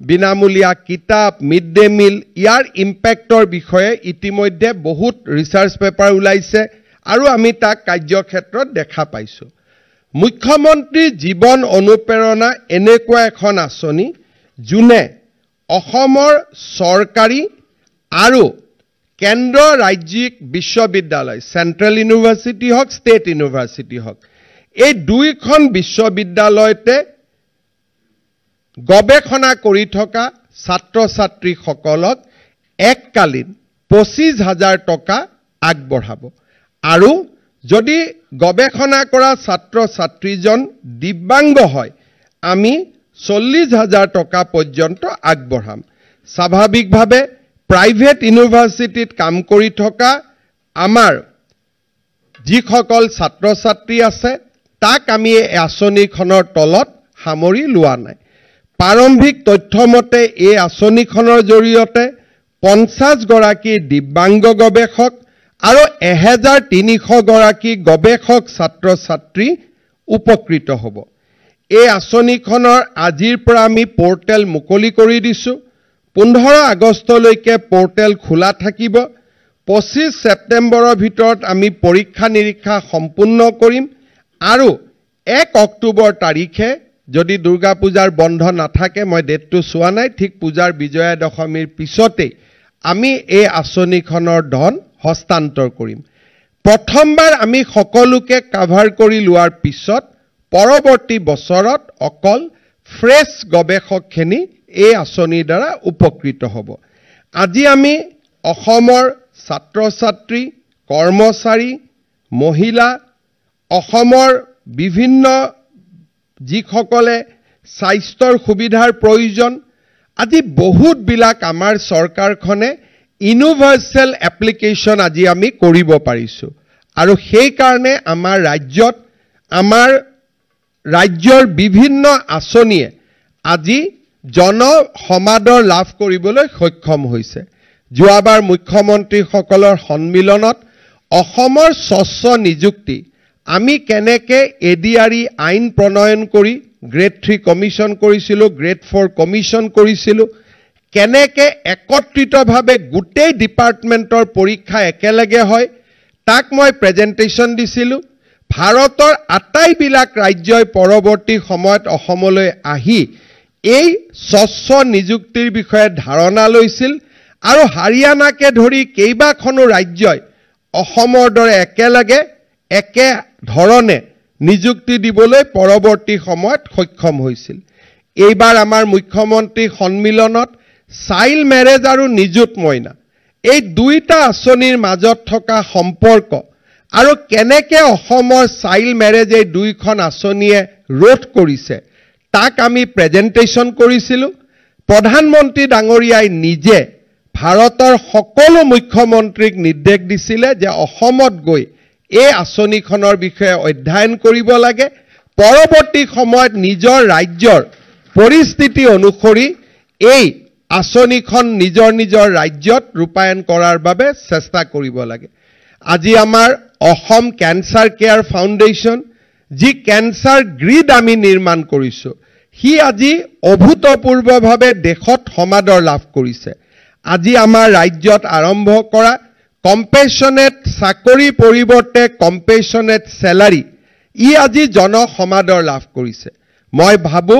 বিনামূলীয়া কিতাপ মিড ডে মিল ইয়াৰ ইম্পেক্টৰ বিষয়ে ইতিমধ্যে বহুত ৰিচাৰ্চ পেপাৰ ওলাইছে আৰু আমি তাক কাৰ্যক্ষেত্ৰত দেখা পাইছোঁ মুখ্যমন্ত্ৰী জীৱন অনুপ্ৰেৰণা এনেকুৱা এখন আঁচনি যোনে অসমৰ চৰকাৰী আৰু কেন্দ্ৰ ৰাজ্যিক বিশ্ববিদ্যালয় সেন্ট্ৰেল ইউনিভাৰ্চিটি হওক ষ্টেট ইউনিভাৰ্চিটি হওক এই দুইখন বিশ্ববিদ্যালয়তে গৱেষণা কৰি থকা ছাত্ৰ ছাত্ৰীসকলক এককালীন ২৫,০০০ টকা আগবঢ়াব আৰু যদি গৱেষণা কৰা ছাত্ৰ ছাত্ৰীজন দিব্যাংগ হয় আমি ৪০,০০০ টকা পৰ্যন্ত আগবঢ়াম স্বাভাৱিকভাৱে প্ৰাইভেট ইউনিভাৰ্চিটিত কাম কৰি থকা আমাৰ যিসকল ছাত্ৰ ছাত্ৰী আছে তাক আমি এই আঁচনিখনৰ তলত সামৰি লোৱা নাই প্ৰাৰম্ভিক তথ্য মতে এই আঁচনিখনৰ জৰিয়তে ৫০ গৰাকী দিব্যাংগ গৱেষক আৰু ১৩০০ গৰাকী গৱেষক ছাত্ৰ ছাত্ৰী উপকৃত হ'ব এই আঁচনিখনৰ আজিৰ পৰা আমি পোৰ্টেল মুকলি কৰি দিছোঁ ১৫ আগষ্টলৈকে পোৰ্টেল খোলা থাকিব 25 সেপ্টেম্বৰৰ ভিতৰত আমি পৰীক্ষা নিৰীক্ষা সম্পূৰ্ণ কৰিম আৰু 1 অক্টোবৰ তাৰিখে যদি দুৰ্গা পূজাৰ বন্ধ নাথাকে মই ডেটটো চোৱা নাই ঠিক পূজাৰ বিজয়া দশমীৰ পিছতে আমি এই আঁচনিখনৰ ধন হস্তান্তৰ কৰিম প্ৰথমবাৰ আমি সকলোকে কভাৰ কৰি লোৱাৰ পিছত পৰৱৰ্তী বছৰত অকল ফ্ৰেছ গৱেষকখিনি এই আঁচনিৰ দ্বাৰা উপকৃত হ'ব আজি আমি অসমৰ ছাত্ৰ ছাত্ৰী কৰ্মচাৰী মহিলা অসমৰ বিভিন্ন যিসকলে স্বাস্থ্যৰ সুবিধাৰ প্ৰয়োজন আজি বহুত বিলাক আমাৰ চৰকাৰখনে ইউনিভাৰ্সেল এপ্লিকেশন আজি আমি কৰিব পাৰিছো আৰু সেই কাৰণে আমাৰ ৰাজ্যৰ বিভিন্ন আঁচনিয়ে আজি জন সমাদৰ লাভ কৰিবলৈ সক্ষম হৈছে যোৱাবাৰ মুখ্যমন্ত্ৰীসকলৰ সন্মিলনত অসমৰ স্বচ্ছ নিযুক্তি আমি কেনেকে এডিআৰই আইন প্ৰণয়ন কৰি গ্ৰেড 3 কমিশন কৰিছিলো গ্ৰেড 4 কমিশন কৰিছিলো কেনেকে একত্ৰিতভাৱে গোটেই ডিপাৰ্টমেন্টৰ পৰীক্ষা একেলগে হয় তাক মই প্ৰেজেন্টেচন দিছিলো ভাৰতৰ আটাইবিলাক ৰাজ্যই পৰৱৰ্তী সময়ত অসমলৈ আহি এই স্বচ্ছ নিযুক্তিৰ বিষয়ে ধাৰণা লৈছিল আৰু হাৰিয়ানাকে ধৰি কেইবাখনো ৰাজ্যই অসমৰ দৰে একেলগে একে ধৰণে নিযুক্তি দিবলৈ পৰৱৰ্তী সময়ত সক্ষম হৈছিল এইবাৰ আমাৰ মুখ্যমন্ত্ৰী সন্মিলনত চাইল্ড মেৰেজ আৰু নিযুত মইনা এই দুইটা আঁচনিৰ মাজত থকা সম্পৰ্ক আৰু কেনেকে অসমৰ চাইল্ড মেৰেজ এই দুইখন আঁচনিয়ে ৰোধ কৰিছে তাক আমি প্ৰেজেন্টেচন কৰিছিলো প্ৰধানমন্ত্ৰী ডাঙৰীয়াই নিজে ভাৰতৰ সকলো মুখ্যমন্ত্ৰীক নিৰ্দেশ দিছিলে যে অসমত গৈ এই আঁচনিখনৰ বিষয়ে অধ্যয়ন কৰিব লাগে পৰৱৰ্তী সময়ত নিজৰ ৰাজ্যৰ পৰিস্থিতি অনুসৰি এই আঁচনিখন নিজৰ ৰাজ্যত ৰূপায়ণ কৰাৰ বাবে চেষ্টা কৰিব লাগে আজি আমাৰ অসম ক্যান্সাৰ কেয়াৰ ফাউণ্ডেশ্যন যি ক্যান্সাৰ গ্ৰিড আমি নিৰ্মাণ কৰিছো হি আজি অভূতপূৰ্বভাৱে দেশত সমাদৰ লাভ কৰিছে আজি আমাৰ ৰাজ্যত আৰম্ভ কৰা কম্পেশনেট চাকৰি পৰিৱৰ্তে কম্পেশনেট স্যালাৰি ই আজি জন সমাদৰ লাভ কৰিছে মই ভাবো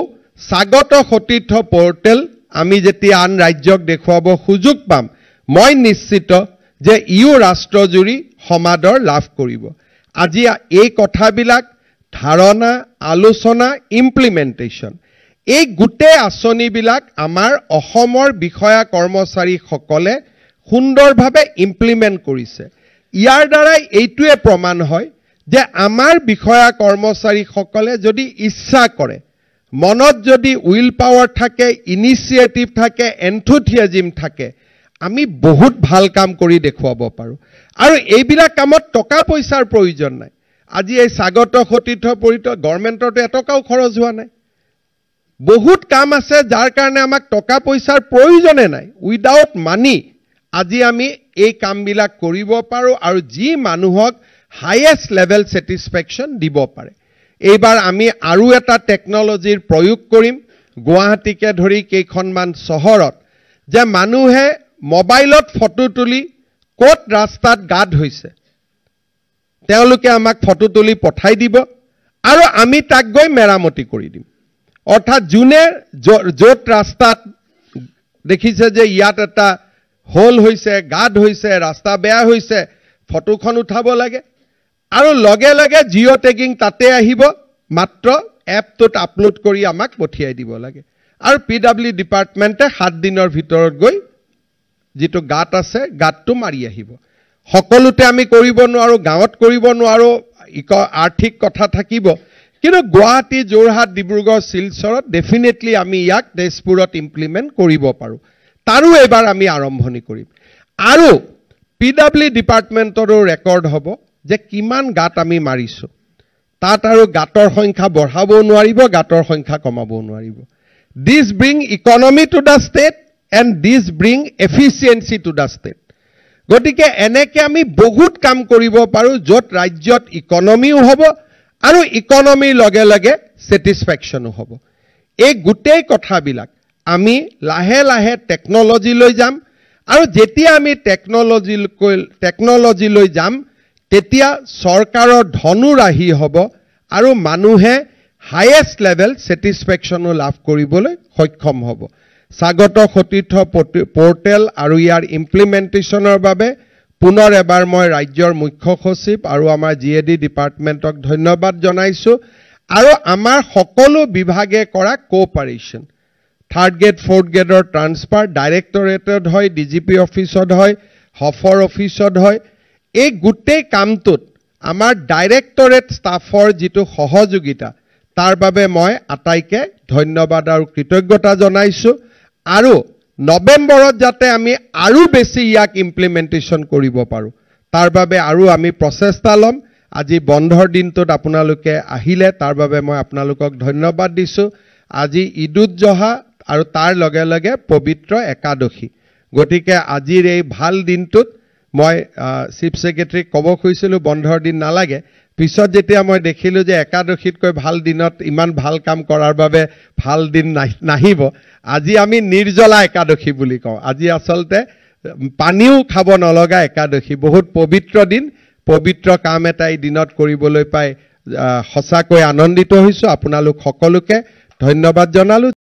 স্বাগত সতীৰ্থ পোৰ্টেল আমি যেতিয়া আন ৰাজ্যক দেখুৱাব সুযোগ পাম মই নিশ্চিত যে ইও ৰাষ্ট্ৰজুৰি সমাদৰ লাভ কৰিব আজি এই কথাবিলাক ধাৰণা আলোচনা ইমপ্লিমেন্টেশন এই গুটে আঁচনিবিলাক আমাৰ অসমৰ বিষয়া কৰ্মচাৰীসকলে সুন্দৰভাৱে ইমপ্লিমেন্ট কৰিছে ইয়াৰ দ্বাৰা এইটোৱে প্ৰমাণ হয় যে আমাৰ বিষয়া কৰ্মচাৰীসকলে যদি ইচ্ছা কৰে মনত যদি উইল পাৱাৰ থাকে ইনিচিয়েটিভ থাকে এনথুথিয়াজিম থাকে আমি বহুত ভাল কাম কৰি দেখুৱাব পাৰো আৰু এইবিলাক কামত টকা পইচাৰ প্ৰয়োজন নাই আজি এই স্বাগত সতীৰ্থ পৰিটো গভৰ্ণমেণ্টৰ এটকাও খৰচ হোৱা নাই বহুত কাম আছে যাৰ কাৰণে আমাক টকা পইচাৰ প্ৰয়োজনে নাই উইদাউট মানি আজি আমি এই কামবিলাক কৰিব পাৰো আৰু যি মানুহক হাইয়েষ্ট লেভেল স্যাটিসফ্যাকশন দিব পাৰে এইবাৰ আমি আৰু এটা টেকনলজিৰ প্ৰয়োগ কৰিম গুৱাহাটীকে ধৰি কেইখনমান চহৰত যে মানুহে মোবাইলত ফটো তুলি কোট ৰাস্তাত গাদ হৈছে তেওঁলোকে আমাক ফটো তুলি পঠাই দিব আৰু আমি তাক গৈ মেৰামতি কৰি দিম অৰ্থাৎ জুনে য'ত ৰাস্তাত দেখিছে যে ইয়াত এটা হোল হৈছে গাদ হৈছে ৰাস্তা বেয়া হৈছে ফটোখন উঠাব লাগে আৰু লগে লগে জিও টেগিং তাতে আহিব মাত্ৰ এপটোত আপলোড কৰি আমাক পঠিয়াই দিব লাগে আৰু পিডব্লিউ ডিপাৰ্টমেন্টে 7 দিনৰ ভিতৰত গৈ যেটো গাত আছে গাতটো মাৰি আহিব সকলোতে আমি কৰিব নোৱাৰো গাঁৱত কৰিব নোৱাৰো আৰ্থিক কথা থাকিব কিন্তু গুৱাহাটী যোৰহাট ডিব্ৰুগড় শিলচৰত ডেফিনেটলি আমি ইয়াক তেজপুৰত ইমপ্লিমেন্ট কৰিব পাৰো তাৰো এবাৰ আমি আৰম্ভণি কৰিম আৰু পিডব্লিউ ডিপাৰ্টমেন্টৰো ৰেকৰ্ড হ'ব যে কিমান গাত আমি মাৰিছো তাত আৰু গাতৰ সংখ্যা বঢ়াব নোৱাৰিব গাতৰ সংখ্যা কমাব নোৱাৰিব this bring economy to the state and this bring efficiency to the state গতিকে এনেকে আমি বহুত কাম কৰিব পাৰো য'ত ৰাজ্যত ইকনমিও হ'ব আৰু ইকনমিৰ লগে লগে স্যাটিসফ্যাকশনো হ'ব এই গুটেই কথাবিলাক আমি লাহে লাহে টেকনলজি লৈ যাম আৰু যেতিয়া আমি টেকনলজিলৈ যাম তেতিয়া চৰকাৰৰ ধনো ৰাহি হ'ব আৰু মানুহে হাইয়েষ্ট লেভেল স্যাটিসফ্যাকশনো লাভ কৰিবলৈ সক্ষম হ'ব স্বাগত সতীৰ্থ পোৰ্টেল আৰু ইয়াৰ ইমপ্লিমেন্টেশনৰ বাবে পুনৰ এবাৰ মই ৰাজ্যৰ মুখ্য সচিব আৰু আমাৰ জিএডি ডিপাৰ্টমেণ্টক ধন্যবাদ জনাইছো আৰু আমাৰ সকলো বিভাগে কৰা কোঅপাৰেশন থাৰ্ড গ্ৰেড ফৰ্থ গ্ৰেডৰ ট্ৰান্সফাৰ ডাইৰেক্টৰেটত হয় ডিজিপি অফিচত হয় হফৰ অফিচত হয় এই গোটেই কামটোত আমাৰ ডাইৰেক্টৰেট ষ্টাফৰ যিটো সহযোগিতা তাৰ বাবে মই আটাইকে ধন্যবাদ আৰু কৃতজ্ঞতা জনাইছো আৰু নৱেম্বৰত যাতে আমি আৰু বেছি ইয়াক ইমপ্লিমেন্টেশন কৰিব পাৰো তাৰ বাবে আৰু আমি প্ৰচেষ্টা লম আজি বন্ধৰ দিনটোত আপোনালোকে আহিলে তাৰ বাবে মই আপোনালোকক ধন্যবাদ দিছো আজি ঈদুত জহা আৰু তাৰ লগে লগে পবিত্ৰ একাদশী গতিকে আজিৰ এই ভাল দিনটোত মই চিফ সেক্ৰেটাৰীক ক'ব খুজিছিলো বন্ধৰ দিন নালাগে পিছত যেতিয়া মই দেখিলো যে একাদশীতকৈ ভাল দিনত ইমান ভাল কাম কৰাৰ বাবে ভাল দিন নাহিব আজি আমি নিৰ্জলা একাদশী বুলি কওঁ আজি আচলতে পানীও খাব নলগা একাদশী বহুত পবিত্ৰ দিন পবিত্ৰ কাম এটা এই দিনত কৰিবলৈ পাই সঁচাকৈ আনন্দিত হৈছো আপোনালোক সকলোকে ধন্যবাদ জনালো